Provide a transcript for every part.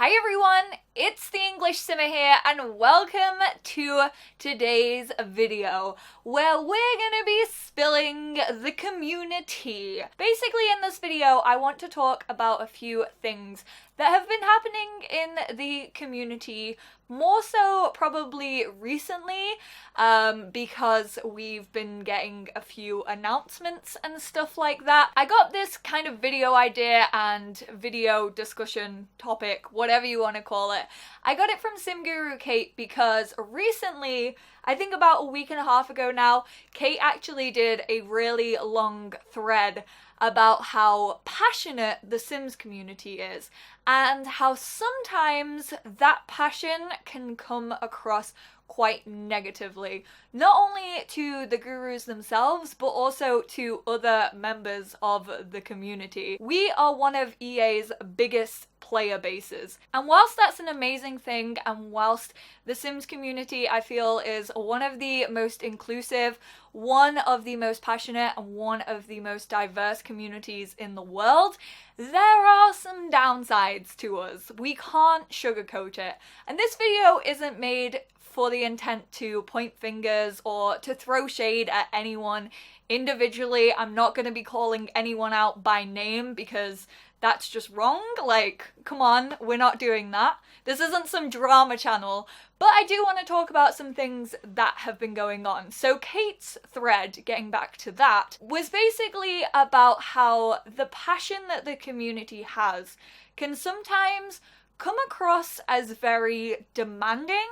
Hi everyone, it's the EnglishSimmer here and welcome to today's video where we're gonna be spilling the community. Basically in this video I want to talk about a few things that have been happening in the community, more so probably recently because we've been getting a few announcements and stuff like that. I got this kind of video idea and video discussion topic, whatever you want to call it. I got it from Sim Guru Kate because recently, I think about a week and a half ago now, Kate actually did a really long thread about how passionate the Sims community is and how sometimes that passion can come across quite negatively, not only to the gurus themselves, but also to other members of the community. We are one of EA's biggest player bases, and whilst that's an amazing thing, and whilst the Sims community I feel is one of the most inclusive, one of the most passionate, and one of the most diverse communities in the world, there are some downsides to us. We can't sugarcoat it. And this video isn't made for the intent to point fingers or to throw shade at anyone individually. I'm not going to be calling anyone out by name because that's just wrong. Like, come on, we're not doing that. This isn't some drama channel, but I do want to talk about some things that have been going on. So Kate's thread, getting back to that, was basically about how the passion that the community has can sometimes come across as very demanding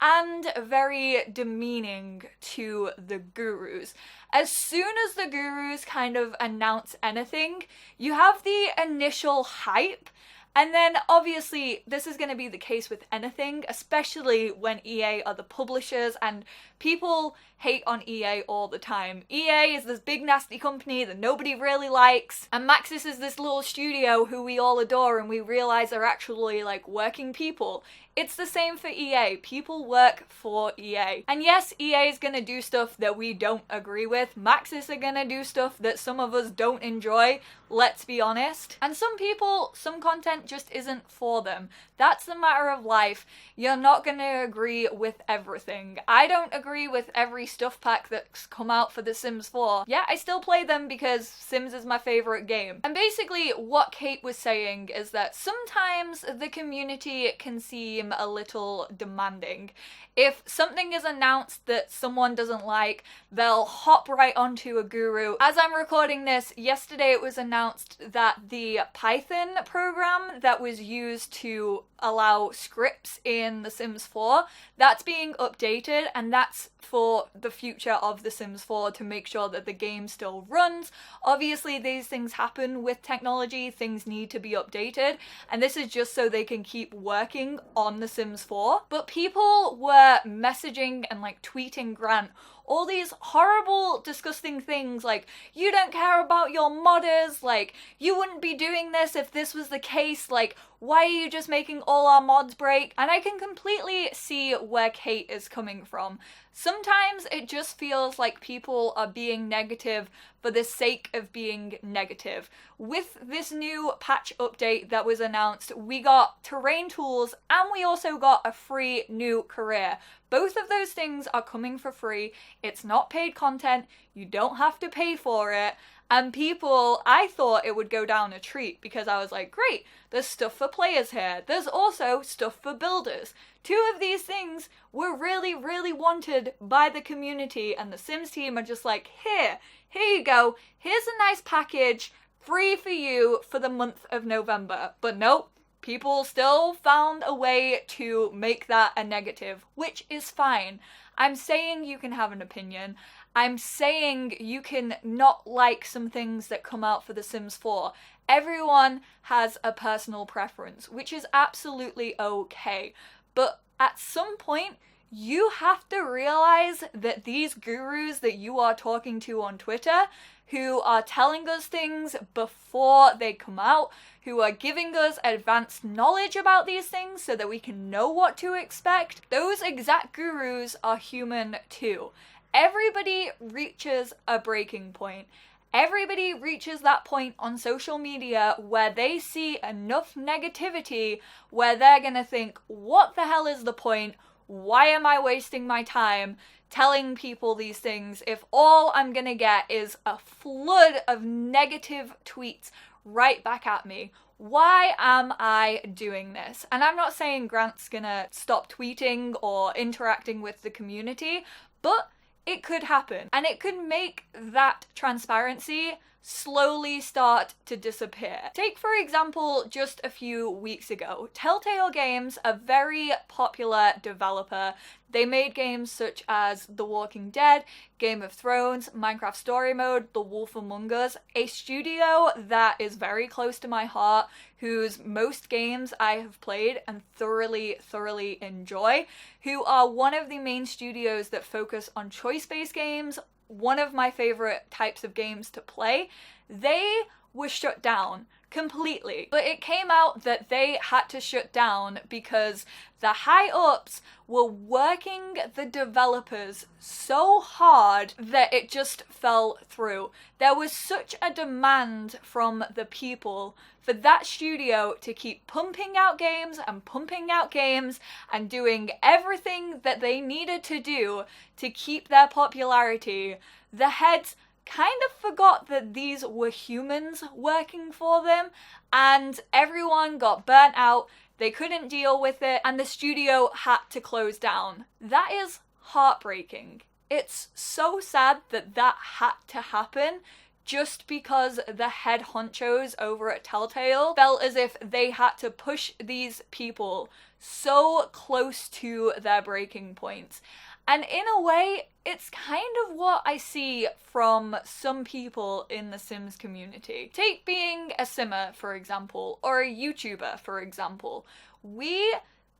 and very demeaning to the gurus. As soon as the gurus kind of announce anything, you have the initial hype, and then obviously this is going to be the case with anything, especially when EA are the publishers, and people hate on EA all the time. EA is this big nasty company that nobody really likes, and Maxis is this little studio who we all adore and we realize are actually like working people. It's the same for EA. People work for EA. And yes, EA is gonna do stuff that we don't agree with. Maxis are gonna do stuff that some of us don't enjoy, let's be honest. And some people, some content just isn't for them. That's the matter of life. You're not gonna agree with everything. I don't agree with every stuff pack that's come out for The Sims 4. Yeah, I still play them because Sims is my favorite game. And basically what Kate was saying is that sometimes the community can seem a little demanding. If something is announced that someone doesn't like, they'll hop right onto a guru. As I'm recording this, yesterday it was announced that the Python program that was used to allow scripts in The Sims 4, that's being updated, and that's for the future of The Sims 4 to make sure that the game still runs. Obviously these things happen with technology, things need to be updated, and this is just so they can keep working on The Sims 4. But people were messaging and like tweeting Grant all these horrible, disgusting things like, you don't care about your modders, like, you wouldn't be doing this if this was the case, like, why are you just making all our mods break? And I can completely see where Kate is coming from. Sometimes it just feels like people are being negative for the sake of being negative. With this new patch update that was announced, we got terrain tools and we also got a free new career. Both of those things are coming for free. It's not paid content. You don't have to pay for it. And people, I thought it would go down a treat because I was like, great, there's stuff for players here. There's also stuff for builders. Two of these things were really, really wanted by the community, and the Sims team are just like, here you go. Here's a nice package, free for you for the month of November. But nope. People still found a way to make that a negative, which is fine. I'm saying you can have an opinion. I'm saying you can not like some things that come out for The Sims 4. Everyone has a personal preference, which is absolutely okay. But at some point, you have to realize that these gurus that you are talking to on Twitter, who are telling us things before they come out, who are giving us advanced knowledge about these things so that we can know what to expect, those exact gurus are human too. Everybody reaches a breaking point. Everybody reaches that point on social media where they see enough negativity where they're gonna think, what the hell is the point? Why am I wasting my time telling people these things if all I'm gonna get is a flood of negative tweets right back at me? Why am I doing this? And I'm not saying Grant's gonna stop tweeting or interacting with the community, but it could happen. And it could make that transparency slowly start to disappear. Take, for example, just a few weeks ago, Telltale Games, a very popular developer, they made games such as The Walking Dead, Game of Thrones, Minecraft Story Mode, The Wolf Among Us, a studio that is very close to my heart, whose most games I have played and thoroughly enjoy, who are one of the main studios that focus on choice-based games, one of my favorite types of games to play. They were shut down completely. But it came out that they had to shut down because the high-ups were working the developers so hard that it just fell through. There was such a demand from the people for that studio to keep pumping out games and doing everything that they needed to do to keep their popularity. The heads kind of forgot that these were humans working for them, and everyone got burnt out, they couldn't deal with it, and the studio had to close down. That is heartbreaking. It's so sad that that had to happen just because the head honchos over at Telltale felt as if they had to push these people so close to their breaking points. And in a way, it's kind of what I see from some people in the Sims community. Take being a Simmer, for example, or a YouTuber, for example. We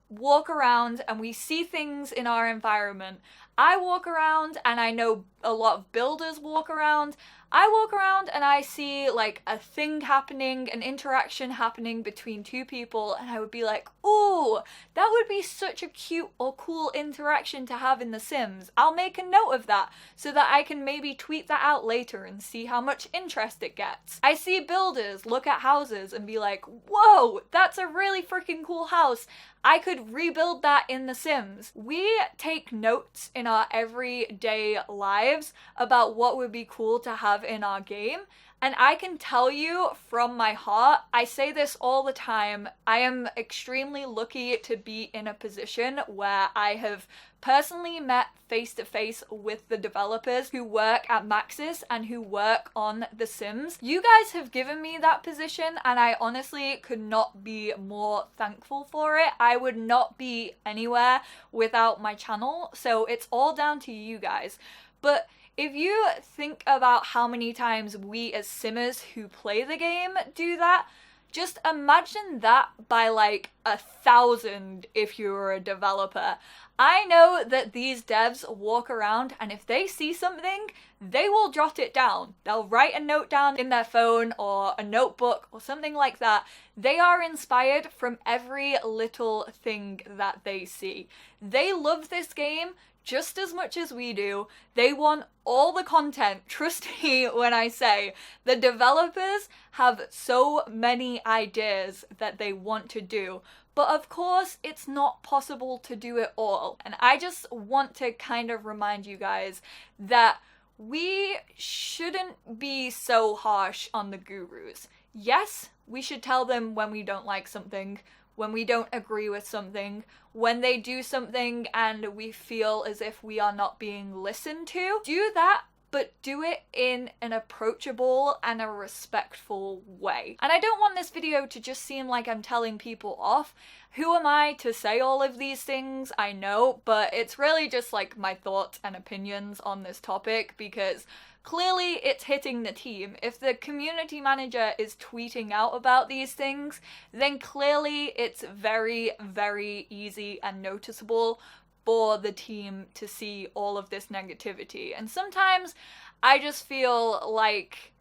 walk around and we see things in our environment. I walk around and I know a lot of builders walk around. I walk around and I see like a thing happening, an interaction happening between two people, and I would be like, ooh, that would be such a cute or cool interaction to have in The Sims. I'll make a note of that so that I can maybe tweet that out later and see how much interest it gets. I see builders look at houses and be like, whoa, that's a really freaking cool house. I could rebuild that in The Sims. We take notes in our everyday lives about what would be cool to have in our game, and I can tell you from my heart, I say this all the time, I am extremely lucky to be in a position where I have personally met face-to-face with the developers who work at Maxis and who work on The Sims. You guys have given me that position, and I honestly could not be more thankful for it. I would not be anywhere without my channel, so it's all down to you guys. But if you think about how many times we as Simmers who play the game do that, just imagine that by like 1,000 if you're a developer. I know that these devs walk around and if they see something, they will jot it down. They'll write a note down in their phone or a notebook or something like that. They are inspired from every little thing that they see. They love this game just as much as we do. They want all the content. Trust me when I say the developers have so many ideas that they want to do. But of course, it's not possible to do it all. And I just want to kind of remind you guys that we shouldn't be so harsh on the gurus. Yes, we should tell them when we don't like something, when we don't agree with something, when they do something and we feel as if we are not being listened to. Do that, but do it in an approachable and a respectful way. And I don't want this video to just seem like I'm telling people off. Who am I to say all of these things? I know, but it's really just like my thoughts and opinions on this topic because clearly it's hitting the team. If the community manager is tweeting out about these things, then clearly it's very, very easy and noticeable for the team to see all of this negativity. And sometimes I just feel like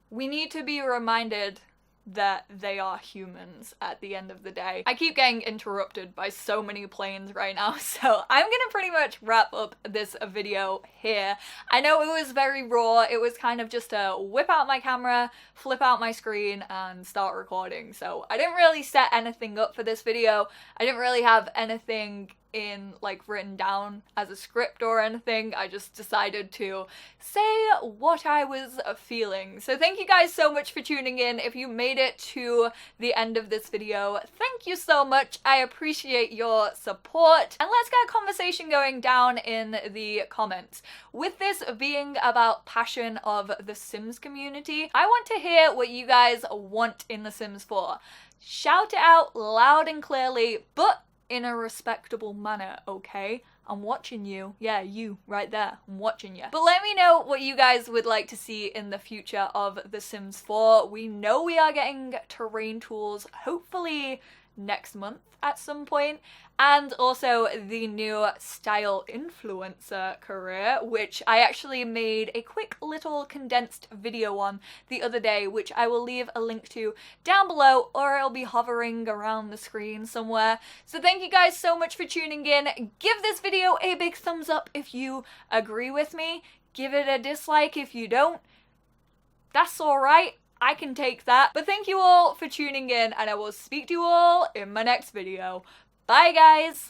we need to be reminded that they are humans at the end of the day. I keep getting interrupted by so many planes right now, so I'm gonna pretty much wrap up this video here. I know it was very raw. It was kind of just to whip out my camera, flip out my screen, and start recording. So I didn't really set anything up for this video. I didn't really have anything written down as a script or anything. I just decided to say what I was feeling. So thank you guys so much for tuning in. If you made it to the end of this video, thank you so much. I appreciate your support. And let's get a conversation going down in the comments. With this being about passion of the Sims community, I want to hear what you guys want in The Sims 4. Shout it out loud and clearly, but in a respectable manner, okay? I'm watching you. Yeah, you, right there. I'm watching you. But let me know what you guys would like to see in the future of The Sims 4. We know we are getting terrain tools, hopefully next month at some point, and also the new style influencer career, which I actually made a quick little condensed video on the other day, which I will leave a link to down below, or it'll be hovering around the screen somewhere. So thank you guys so much for tuning in. Give this video a big thumbs up if you agree with me. Give it a dislike if you don't. That's alright. I can take that. But thank you all for tuning in, and I will speak to you all in my next video. Bye, guys!